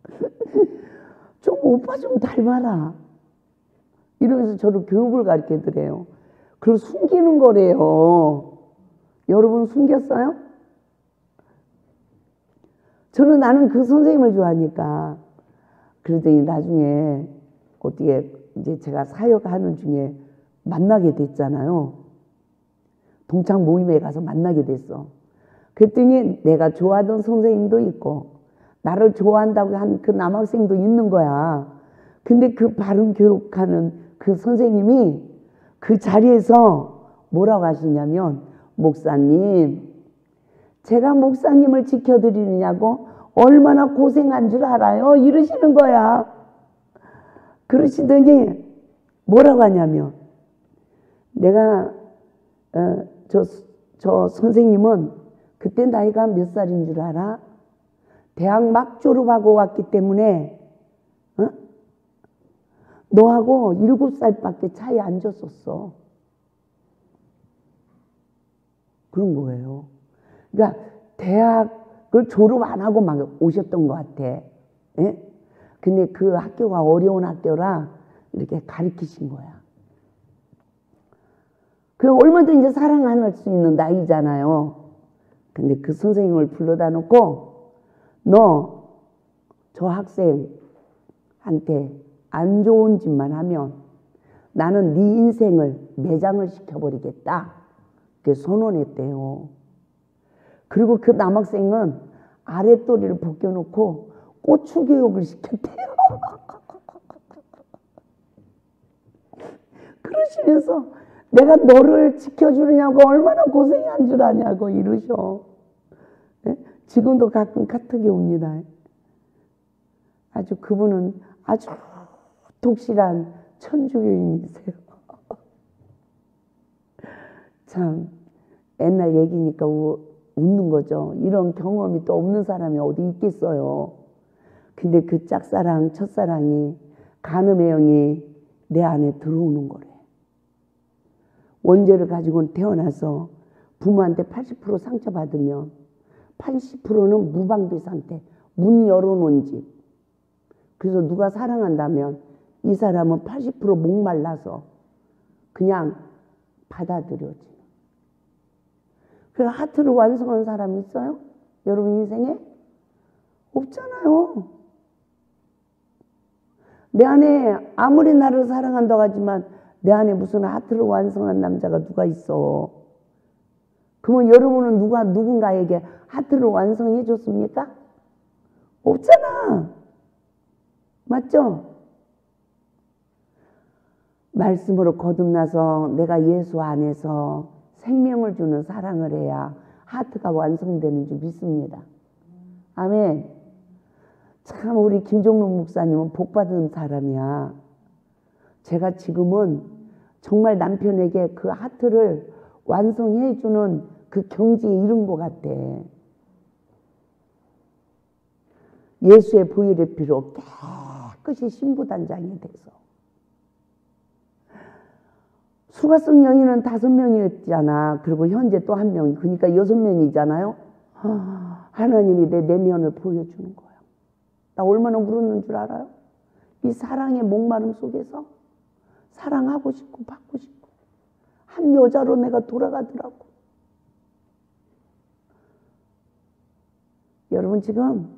좀 오빠 좀 닮아라. 이러면서 저를 교육을 가르쳐 드려요. 그걸 숨기는 거래요. 여러분 숨겼어요? 나는 그 선생님을 좋아하니까. 그러더니 나중에 어떻게 이제 제가 사역하는 중에 만나게 됐잖아요. 동창 모임에 가서 만나게 됐어. 그랬더니 내가 좋아하던 선생님도 있고 나를 좋아한다고 한 그 남학생도 있는 거야. 근데 그 바른 교육하는 그 선생님이 그 자리에서 뭐라고 하시냐면, 목사님, 제가 목사님을 지켜드리느냐고 얼마나 고생한 줄 알아요? 이러시는 거야. 그러시더니 뭐라고 하냐면, 내가 저 선생님은 그때 나이가 몇 살인 줄 알아? 대학 막 졸업하고 왔기 때문에 어? 너하고 7살밖에 차이 안 줬었어. 그런 거예요. 그러니까 대학을 졸업 안 하고 막 오셨던 것 같아. 예? 근데 그 학교가 어려운 학교라 이렇게 가르치신 거야. 그 얼마든지 사랑할 수 있는 나이잖아요. 근데 그 선생님을 불러다 놓고 너 저 학생한테 안 좋은 짓만 하면 나는 네 인생을 매장을 시켜버리겠다. 그렇게 선언했대요. 그리고 그 남학생은 아랫도리를 벗겨놓고 고추교육을 시켰대요. 그러시면서 내가 너를 지켜주느냐고 얼마나 고생한 줄 아냐고 이러셔. 네? 지금도 가끔 카톡이 옵니다. 아주 그분은 아주 독실한 천주교인이세요. 참 옛날 얘기니까 웃는 거죠. 이런 경험이 또 없는 사람이 어디 있겠어요. 근데 그 짝사랑, 첫사랑이 간음의 영이 내 안에 들어오는 거래. 원죄를 가지고 태어나서 부모한테 80% 상처받으면 80%는 무방비 상태, 문 열어놓은 집. 그래서 누가 사랑한다면 이 사람은 80% 목말라서 그냥 받아들여지. 그래서 하트를 완성한 사람이 있어요? 여러분 인생에? 없잖아요. 내 안에 아무리 나를 사랑한다고 하지만 내 안에 무슨 하트를 완성한 남자가 누가 있어? 그러면 여러분은 누군가에게 하트를 완성해 줬습니까? 없잖아. 맞죠? 말씀으로 거듭나서 내가 예수 안에서 생명을 주는 사랑을 해야 하트가 완성되는 줄 믿습니다. 아멘. 참 우리 김종록 목사님은 복받은 사람이야. 제가 지금은 정말 남편에게 그 하트를 완성해 주는 그 경지에 이른 것 같아. 예수의 보혈의 피로 깨끗이 신부단장이 돼서. 수가성 여인은 5명이었잖아. 그리고 현재 또 1명. 그러니까 6명이잖아요. 하나님이 내 내면을 보여주는 거야. 나 얼마나 울었는 줄 알아요? 이 사랑의 목마름 속에서 사랑하고 싶고 받고 싶고 한 여자로 내가 돌아가더라고. 여러분 지금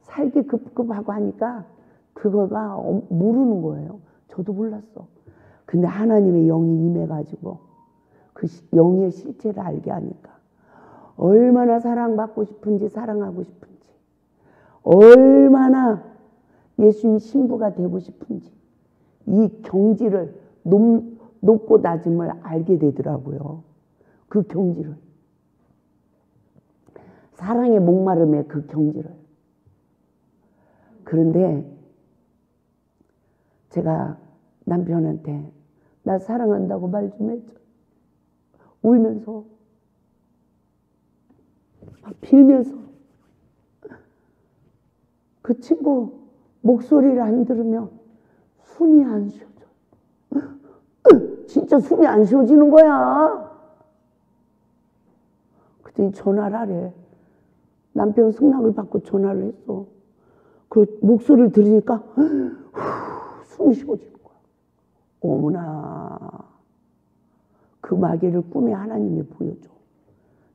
살기 급급하고 하니까 그거가 모르는 거예요. 저도 몰랐어. 근데 하나님의 영이 임해가지고 그 영의 실체를 알게 하니까 얼마나 사랑받고 싶은지 사랑하고 싶은지 얼마나 예수님 신부가 되고 싶은지 이 경지를 높고 낮음을 알게 되더라고요. 그 경지를. 사랑의 목마름의 그 경지를. 그런데 제가 남편한테 나 사랑한다고 말 좀 해줘. 울면서 빌면서 그 친구 목소리를 안 들으면 숨이 안 쉬어져. 진짜 숨이 안 쉬어지는 거야. 그랬더니 전화를 하래. 남편 승낙을 받고 전화를 했어. 그 목소리를 들으니까 숨이 쉬어지는 거야. 어머나 그 마귀를 꿈에 하나님이 보여줘.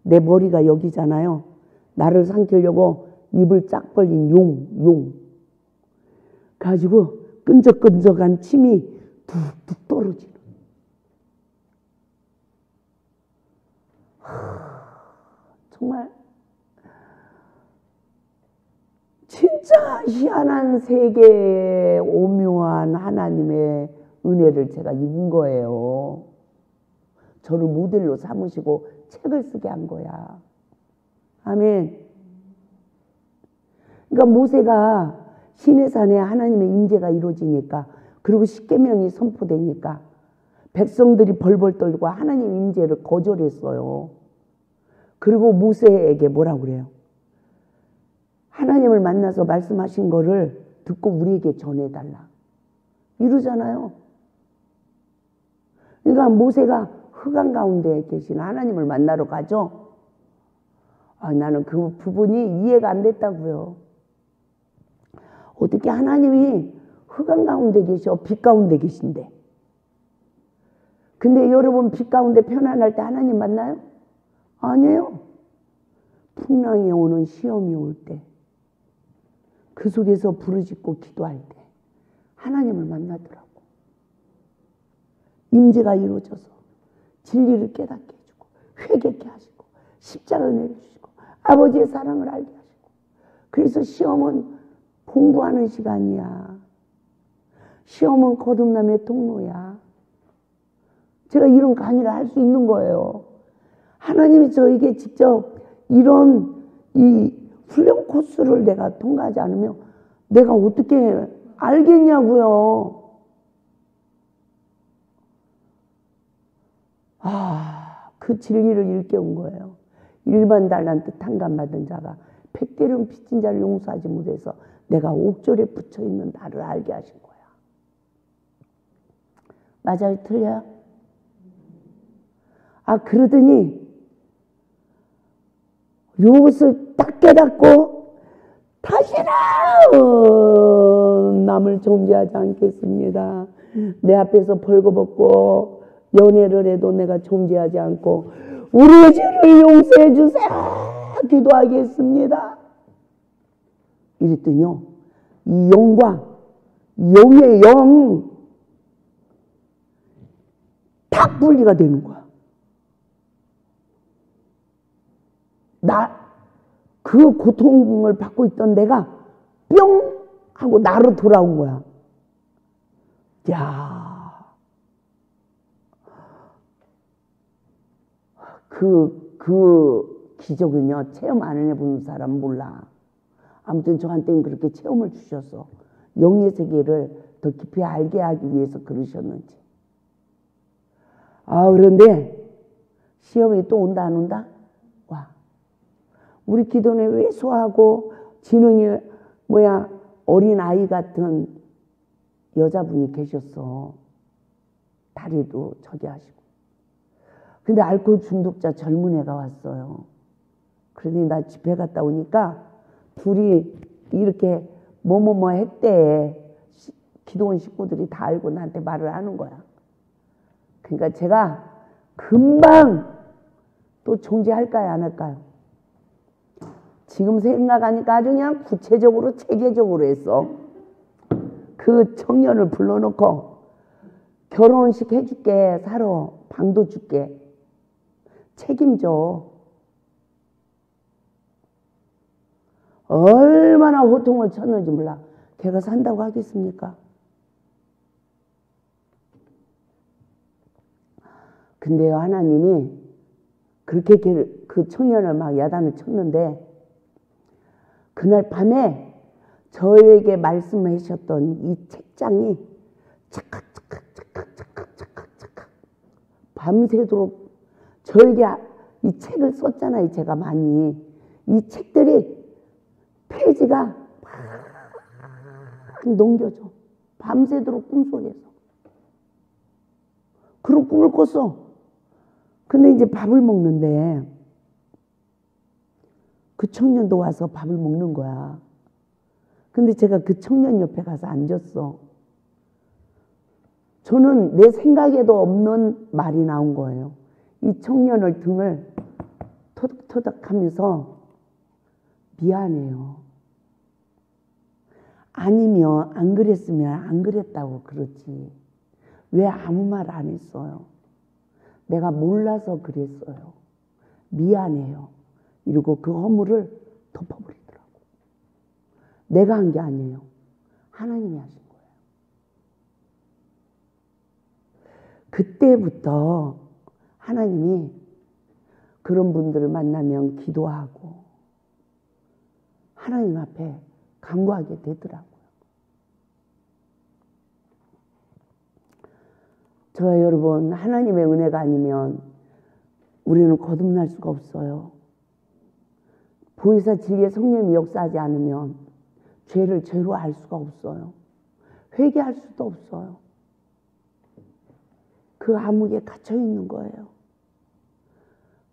내 머리가 여기잖아요. 나를 삼키려고 입을 쫙 벌린 용 가지고 끈적끈적한 침이 툭툭 떨어지는. 정말 진짜 희한한 세계의 오묘한 하나님의 은혜를 제가 입은 거예요. 저를 모델로 삼으시고 책을 쓰게 한 거야. 아멘. 그러니까 모세가 시내산에 하나님의 임재가 이루어지니까 그리고 십계명이 선포되니까 백성들이 벌벌 떨고 하나님 임재를 거절했어요. 그리고 모세에게 뭐라고 그래요? 하나님을 만나서 말씀하신 거를 듣고 우리에게 전해달라. 이러잖아요. 그러니까 모세가 흑암 가운데 계신 하나님을 만나러 가죠. 나는 그 부분이 이해가 안 됐다고요. 어떻게 하나님이 흑암 가운데 계셔? 빛 가운데 계신데. 근데 여러분 빛 가운데 편안할 때 하나님 만나요? 아니에요. 풍랑이 오는 시험이 올 때, 그 속에서 부르짖고 기도할 때 하나님을 만나더라고. 임재가 이루어져서 진리를 깨닫게 해주고 회개케 하시고 십자가 은혜를 주시고 아버지의 사랑을 알게 하시고. 그래서 시험은 공부하는 시간이야. 시험은 거듭남의 통로야. 제가 이런 강의를 할 수 있는 거예요. 하나님이 저에게 직접 이런 이 훈련 코스를 내가 통과하지 않으면 내가 어떻게 알겠냐고요. 그 진리를 일깨운 거예요. 일반 달란트 탕감받은 자가 100대를 빚진 자를 용서하지 못해서 내가 옥졸에 붙여있는 나를 알게 하신 거야. 맞아요? 틀려요? 그러더니 요것을 딱 깨닫고 다시는 남을 존재하지 않겠습니다. 내 앞에서 벌거벗고 연애를 해도 내가 존재하지 않고 우리의 죄를 용서해 주세요. 기도하겠습니다. 이랬더니요, 이 영과 영의 영 딱 분리가 되는 거야. 그 고통을 받고 있던 내가 뿅 하고 나로 돌아온 거야. 야, 그 기적은요, 체험 안 해본 사람 몰라. 아무튼 저한테는 그렇게 체험을 주셔서 영의 세계를 더 깊이 알게 하기 위해서 그러셨는지. 그런데 시험이 또 온다 안 온다? 와. 우리 기도는 왜소하고 지능이 어린 아이 같은 여자분이 계셨어. 다리도 저기 하시고. 근데 알코올 중독자 젊은 애가 왔어요. 그러니 나 집에 갔다 오니까 둘이 이렇게 뭐뭐뭐 했대. 기도원 식구들이 다 알고 나한테 말을 하는 거야. 그러니까 제가 금방 또 존재할까요, 안 할까요? 지금 생각하니까 아주 그냥 구체적으로 체계적으로 했어. 그 청년을 불러놓고 결혼식 해줄게, 사러 방도 줄게, 책임져. 얼마나 호통을 쳤는지 몰라. 걔가 산다고 하겠습니까? 근데요, 하나님이 그렇게 그 청년을 막 야단을 쳤는데 그날 밤에 저에게 말씀하셨던 이 책장이 착각 밤새도록 저에게 이 책을 썼잖아요. 제가 많이. 이 책들이 페이지가 막 넘겨져. 밤새도록 꿈속에서. 그런 꿈을 꿨어. 근데 이제 밥을 먹는데 그 청년도 와서 밥을 먹는 거야. 근데 제가 그 청년 옆에 가서 앉았어. 저는 내 생각에도 없는 말이 나온 거예요. 이 청년을 등을 토닥토닥 하면서 미안해요. 아니면 안 그랬으면 안 그랬다고 그러지. 왜 아무 말 안 했어요? 내가 몰라서 그랬어요. 미안해요. 이러고 그 허물을 덮어버리더라고. 내가 한 게 아니에요. 하나님이 하신 거예요. 그때부터 하나님이 그런 분들을 만나면 기도하고 하나님 앞에 간구하게 되더라고요. 저와 여러분, 하나님의 은혜가 아니면 우리는 거듭날 수가 없어요. 보혜사 진리의 성령이 역사하지 않으면 죄를 죄로 알 수가 없어요. 회개할 수도 없어요. 그 암흑에 갇혀 있는 거예요.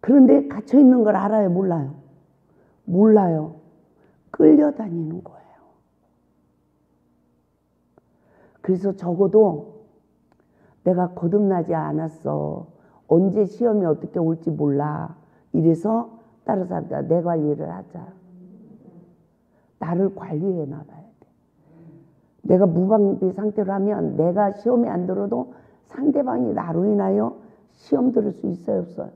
그런데 갇혀 있는 걸 알아요, 몰라요? 몰라요. 끌려다니는 거예요. 그래서 적어도 내가 거듭나지 않았어. 언제 시험이 어떻게 올지 몰라. 이래서 다른 사람들 내 관리를 하자. 나를 관리해 나가야 돼. 내가 무방비 상태로 하면 내가 시험에 안 들어도 상대방이 나로 인하여 시험 들을 수 있어요, 없어요?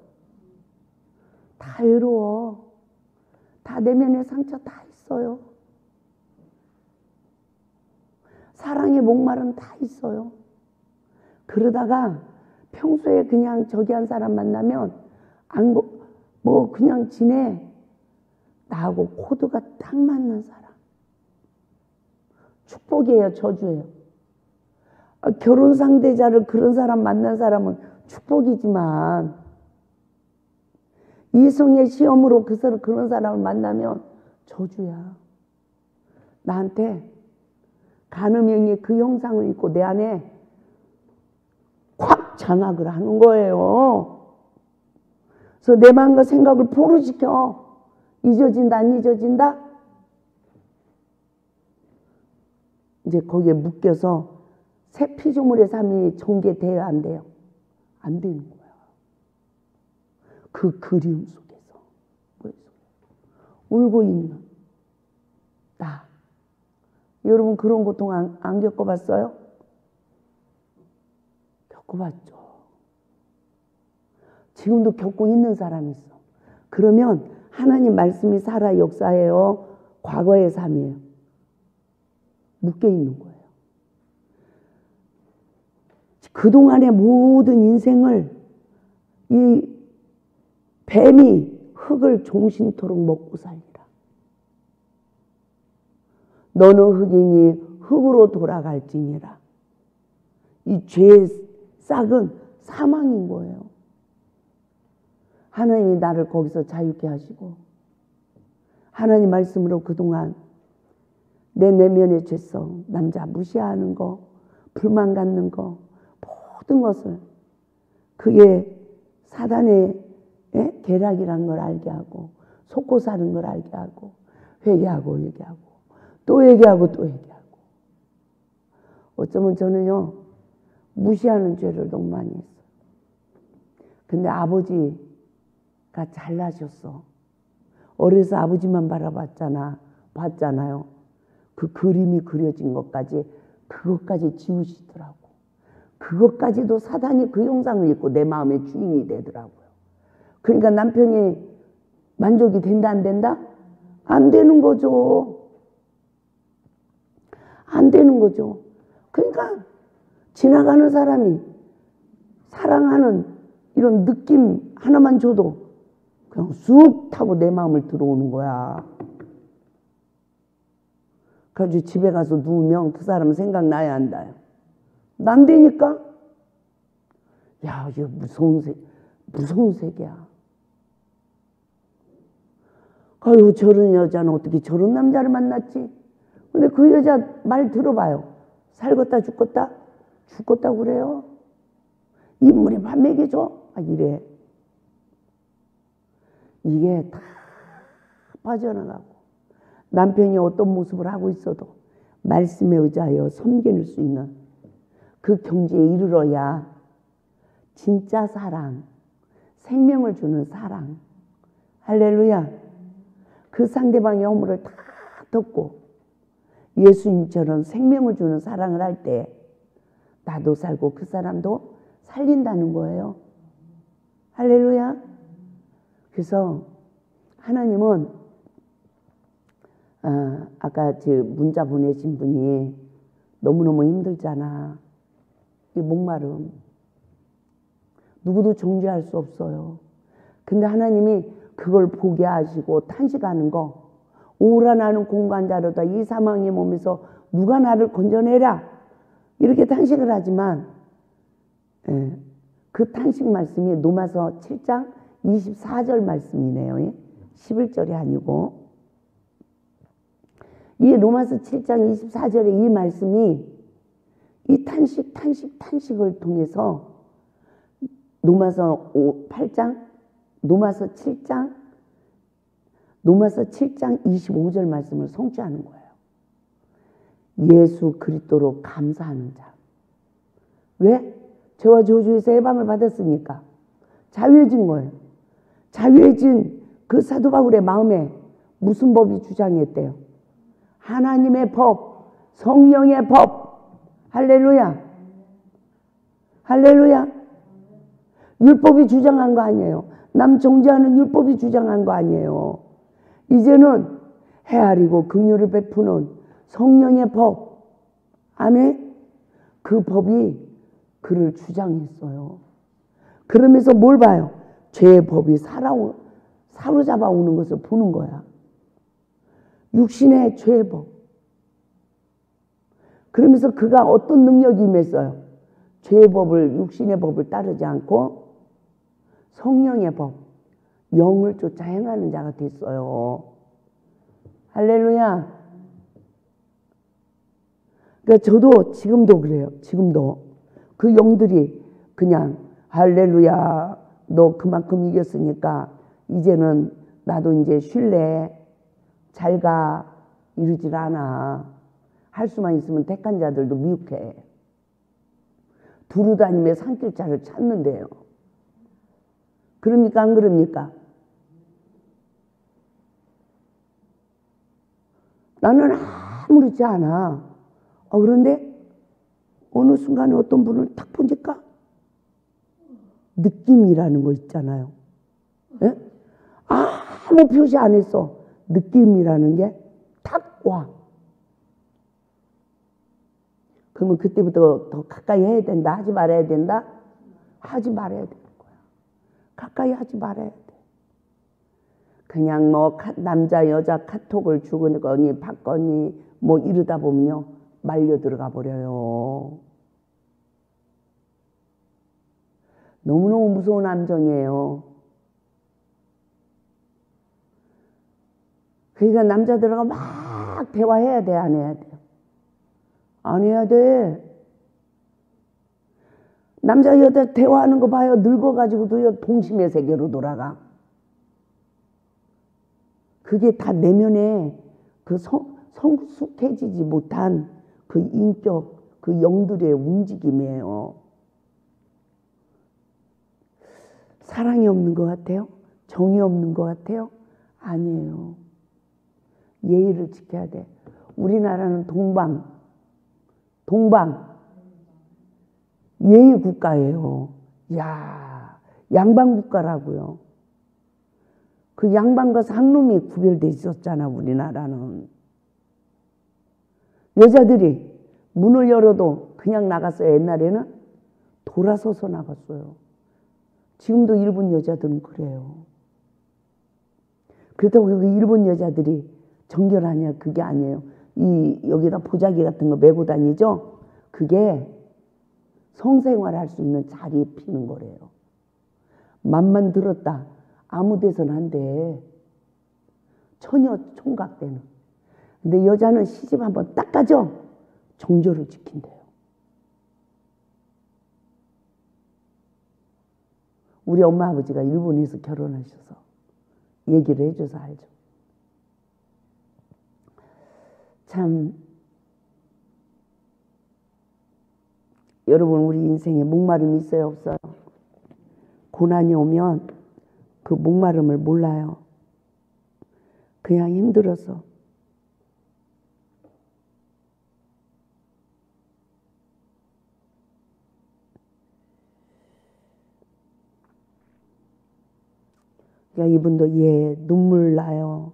다 외로워. 다 내면의 상처 다 있어요. 사랑의 목마름 다 있어요. 그러다가 평소에 그냥 저기 한 사람 만나면 뭐 그냥 지내. 나하고 코드가 딱 맞는 사람. 축복이에요, 저주예요? 결혼 상대자를 그런 사람 만난 사람은 축복이지만 이성의 시험으로 그런 사람을 만나면 저주야. 나한테 간음형이 그 형상을 입고 내 안에 콱 장악을 하는 거예요. 그래서 내 마음과 생각을 포로시켜. 잊어진다, 안 잊어진다? 이제 거기에 묶여서 새 피조물의 삶이 전개돼야 안 돼요? 안 되는 거야. 그 그리움 속에서 울고 있는 나. 여러분 그런 고통 안 겪어봤어요? 겪어봤죠. 지금도 겪고 있는 사람이 있어. 그러면 하나님 말씀이 살아 역사해요? 과거의 삶이에요? 묶여 있는 거예요. 그동안의 모든 인생을 이 뱀이 흙을 종신토록 먹고 살리라. 너는 흙이니 흙으로 돌아갈지니라. 이 죄의 싹은 사망인 거예요. 하나님이 나를 거기서 자유케 하시고 하나님 말씀으로 그동안 내 내면의 죄성, 남자 무시하는 거, 불만 갖는 거, 모든 것을 그게 사단의 계략이란 걸 알게 하고 속고 사는 걸 알게 하고 회개하고 또 회개하고 또 회개하고. 어쩌면 저는요 무시하는 죄를 너무 많이 했어요. 근데 아버지가 잘나셨어. 어려서 아버지만 봤잖아요. 그 그림이 그려진 것까지 그것까지 지우시더라고. 그것까지도 사단이 그 형상을 입고 내 마음의 주인이 되더라고요. 그러니까 남편이 만족이 된다 안 된다? 안 되는 거죠. 안 되는 거죠. 그러니까 지나가는 사람이 사랑하는 이런 느낌 하나만 줘도 그냥 쑥 타고 내 마음을 들어오는 거야. 그래서 집에 가서 누우면 그 사람 생각나야 한다. 난 되니까? 야, 이거 무서운 세계야. 아유, 저런 여자는 어떻게 저런 남자를 만났지? 근데 그 여자 말 들어봐요. 살겄다 죽겄다? 죽겄다고 그래요. 인물에 밥 먹여줘? 이래. 이게 다 빠져나가고 남편이 어떤 모습을 하고 있어도 말씀에 의지하여 섬길 수 있는 그 경지에 이르러야 진짜 사랑, 생명을 주는 사랑. 할렐루야. 그 상대방의 허물을 다 덮고 예수님처럼 생명을 주는 사랑을 할 때 나도 살고 그 사람도 살린다는 거예요. 할렐루야. 그래서 하나님은 아까 문자 보내신 분이 너무너무 힘들잖아. 이 목마름. 누구도 정죄할 수 없어요. 근데 하나님이 그걸 보게 하시고 탄식하는 거, 오라 나는 공간자로다 이 사망의 몸에서 누가 나를 건져내라 이렇게 탄식을 하지만 그 탄식 말씀이 로마서 7장 24절 말씀이네요. 11절이 아니고 이 로마서 7장 24절의 이 말씀이 이 탄식을 통해서 로마서 8장, 로마서 7장 25절 말씀을 성취하는 거예요. 예수 그리스도로 감사하는 자. 왜? 죄와 저주에서 해방을 받았으니까 자유해진 거예요. 자유해진 그 사도 바울의 마음에 무슨 법이 주장했대요? 하나님의 법, 성령의 법. 할렐루야. 할렐루야. 율법이 주장한 거 아니에요. 남 정죄하는 율법이 주장한 거 아니에요. 이제는 헤아리고 긍휼을 베푸는 성령의 법. 아멘. 그 법이 그를 주장했어요. 그러면서 뭘 봐요? 죄의 법이 사로잡아 오는 것을 보는 거야. 육신의 죄의 법. 그러면서 그가 어떤 능력이 임했어요? 죄의 법을, 육신의 법을 따르지 않고 성령의 법, 영을 쫓아 행하는 자가 됐어요. 할렐루야. 그러니까 저도 지금도 그래요. 지금도 그 영들이 그냥 할렐루야, 너 그만큼 이겼으니까 이제는 나도 이제 쉴래, 잘 가, 이러질 않아. 할 수만 있으면 택한 자들도 미혹해. 두루다니며 산길자를 찾는데요. 그럽니까 안 그럽니까? 나는 아무렇지 않아. 그런데 어느 순간에 어떤 분을 딱 보니까 느낌이라는 거 있잖아요. 예? 아무 표시 안 했어. 느낌이라는 게 탁 와. 그러면 그때부터 더 가까이 해야 된다? 하지 말아야 된다? 하지 말아야 되는 거야. 가까이 하지 말아야 돼. 그냥 뭐 남자 여자 카톡을 주거니 받거니 뭐 이러다 보면요 말려 들어가 버려요. 너무너무 무서운 함정이에요. 그러니까 남자들하고 막 대화해야 돼, 안 해야 돼요? 안 해야 돼. 남자 여자 대화하는 거 봐요. 늙어가지고도 동심의 세계로 돌아가. 그게 다 내면에 그 성숙해지지 못한 그 인격, 그 영들의 움직임이에요. 사랑이 없는 것 같아요? 정이 없는 것 같아요? 아니에요. 예의를 지켜야 돼. 우리나라는 동방 예의 국가예요. 야, 양반 국가라고요. 그 양반과 상놈이 구별돼 있었잖아, 우리나라는. 여자들이 문을 열어도 그냥 나갔어요. 옛날에는 돌아서서 나갔어요. 지금도 일본 여자들은 그래요. 그렇다고 그 일본 여자들이 정결하냐? 그게 아니에요. 여기다 보자기 같은 거 메고 다니죠? 그게 성생활할 수 있는 자리에 피는 거래요. 맘만 들었다. 아무 데서는 안 돼. 처녀 총각 때는. 근데 여자는 시집 한번 딱 가죠? 정조를 지킨대요. 우리 엄마 아버지가 일본에서 결혼하셔서 얘기를 해줘서 알죠. 참 여러분 우리 인생에 목마름이 있어요 없어요? 고난이 오면 그 목마름을 몰라요. 그냥 힘들어서. 그러니까 이분도 눈물 나요.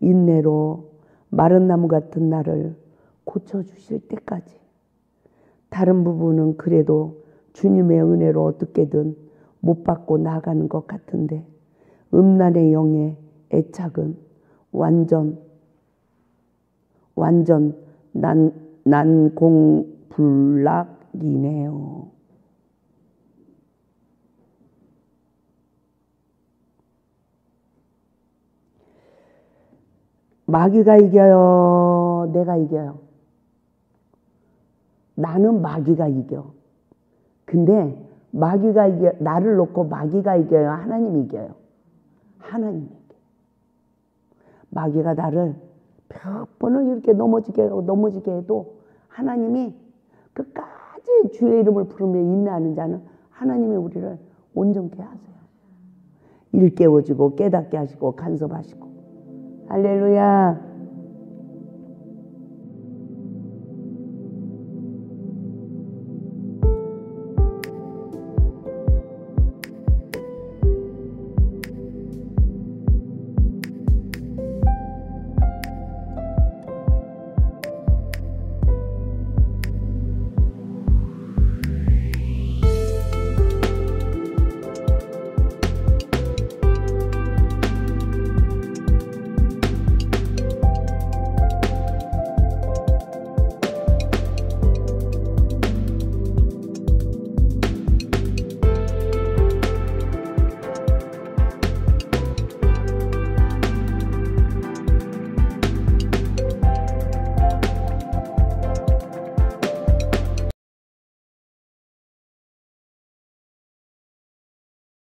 인내로 마른 나무 같은 나를 고쳐주실 때까지. 다른 부분은 그래도 주님의 은혜로 어떻게든 못 받고 나가는 것 같은데 음란의 영의 애착은 완전 난공불락이네요. 마귀가 이겨요? 내가 이겨요? 나는 마귀가 이겨. 근데 마귀가 이겨, 나를 놓고 마귀가 이겨요? 하나님이 이겨요? 하나님이 이겨요. 마귀가 나를 몇 번을 이렇게 넘어지게 해도 하나님이 끝까지 주의 이름을 부르며 인내하는 자는 하나님이 우리를 온전케 하세요. 일깨워주고 깨닫게 하시고 간섭하시고. 할렐루야.